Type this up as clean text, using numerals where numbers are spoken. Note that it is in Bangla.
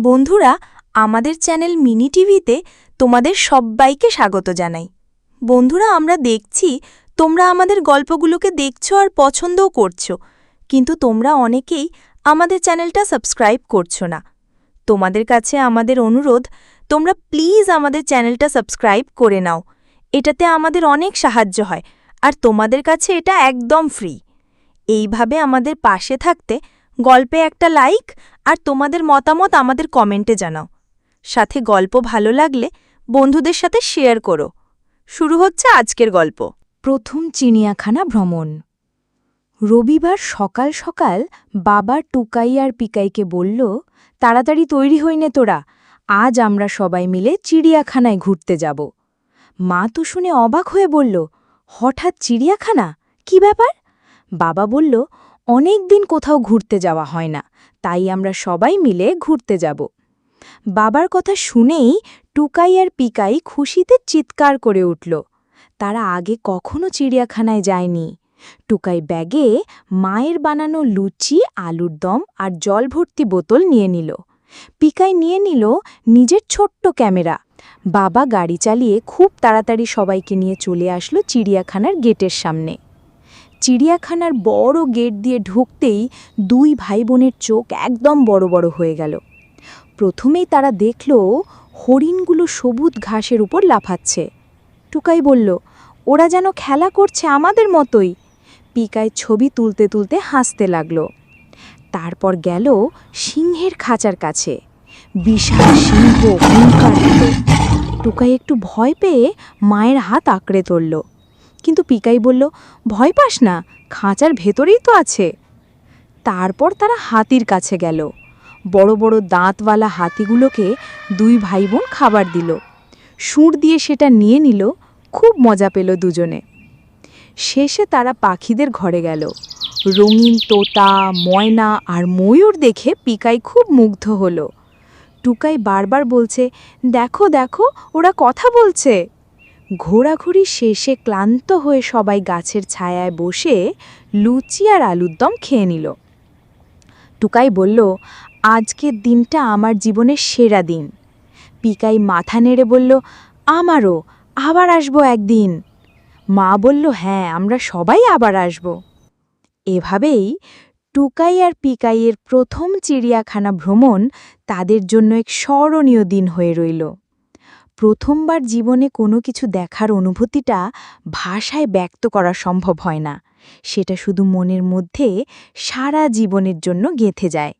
বন্ধুরা, আমাদের চ্যানেল মিনি টিভিতে তোমাদের সব্বাইকে স্বাগত জানাই। বন্ধুরা, আমরা দেখছি তোমরা আমাদের গল্পগুলোকে দেখছো আর পছন্দও করছো, কিন্তু তোমরা অনেকেই আমাদের চ্যানেলটা সাবস্ক্রাইব করছো না। তোমাদের কাছে আমাদের অনুরোধ, তোমরা প্লিজ আমাদের চ্যানেলটা সাবস্ক্রাইব করে নাও। এটাতে আমাদের অনেক সাহায্য হয়, আর তোমাদের কাছে এটা একদম ফ্রি। এইভাবে আমাদের পাশে থাকতে গল্পে একটা লাইক আর তোমাদের মতামত আমাদের কমেন্টে জানাও। সাথে গল্প ভালো লাগলে বন্ধুদের সাথে শেয়ার করো। শুরু হচ্ছে আজকের গল্প। প্রথম চিড়িয়াখানা ভ্রমণ। রবিবার সকাল সকাল বাবা টুকাই আর পিকাইকে বলল, তাড়াতাড়ি তৈরি হইনে তোরা, আজ আমরা সবাই মিলে চিড়িয়াখানায় ঘুরতে যাব। মা তো শুনে অবাক হয়ে বলল, হঠাৎ চিড়িয়াখানা, কি ব্যাপার? বাবা বলল, অনেক দিন কোথাও ঘুরতে যাওয়া হয় না, তাই আমরা সবাই মিলে ঘুরতে যাব। বাবার কথা শুনেই টুকাই আর পিকাই খুশিতে চিৎকার করে উঠল। তারা আগে কখনো চিড়িয়াখানায় যায়নি। টুকাই ব্যাগে মায়ের বানানো লুচি, আলুর দম আর জল ভর্তি বোতল নিয়ে নিল। পিকাই নিয়ে নিল নিজের ছোট্ট ক্যামেরা। বাবা গাড়ি চালিয়ে খুব তাড়াতাড়ি সবাইকে নিয়ে চলে আসলো চিড়িয়াখানার গেটের সামনে। চিড়িয়াখানার বড় গেট দিয়ে ঢুকতেই দুই ভাই বোনের চোখ একদম বড় বড় হয়ে গেল। প্রথমেই তারা দেখল হরিণগুলো সবুজ ঘাসের উপর লাফাচ্ছে। টুকাই বলল, ওরা যেন খেলা করছে আমাদের মতোই। পিকাই ছবি তুলতে তুলতে হাসতে লাগল। তারপর গেল সিংহের খাঁচার কাছে। বিশাল সিংহ হুঙ্কার দিল। টুকাই একটু ভয় পেয়ে মায়ের হাত আঁকড়ে ধরল, কিন্তু পিকাই বলল, ভয় পাস না, খাঁচার ভেতরেই তো আছে। তারপর তারা হাতির কাছে গেল। বড় বড় দাঁতওয়ালা হাতিগুলোকে দুই ভাই বোন খাবার দিল। সুর দিয়ে সেটা নিয়ে নিল। খুব মজা পেল দুজনে। শেষে তারা পাখিদের ঘরে গেল। রঙিন তোতা, ময়না আর ময়ূর দেখে পিকাই খুব মুগ্ধ হল। টুকাই বারবার বলছে, দেখো দেখো, ওরা কথা বলছে। ঘোরাঘুরি শেষে ক্লান্ত হয়ে সবাই গাছের ছায়ায় বসে লুচি আর আলুর দম খেয়ে নিল। টুকাই বলল, আজকের দিনটা আমার জীবনের সেরা দিন। পিকাই মাথা নেড়ে বলল, আমারও, আবার আসবো একদিন। মা বলল, হ্যাঁ, আমরা সবাই আবার আসব। এভাবেই টুকাই আর পিকাইয়ের প্রথম চিড়িয়াখানা ভ্রমণ তাদের জন্য এক স্মরণীয় দিন হয়ে রইল। প্রথমবার জীবনে কোনো কিছু দেখার অনুভূতিটা ভাষায় ব্যক্ত করা সম্ভব হয় না, সেটা শুধু মনের মধ্যে সারা জীবনের জন্য গেঁথে যায়।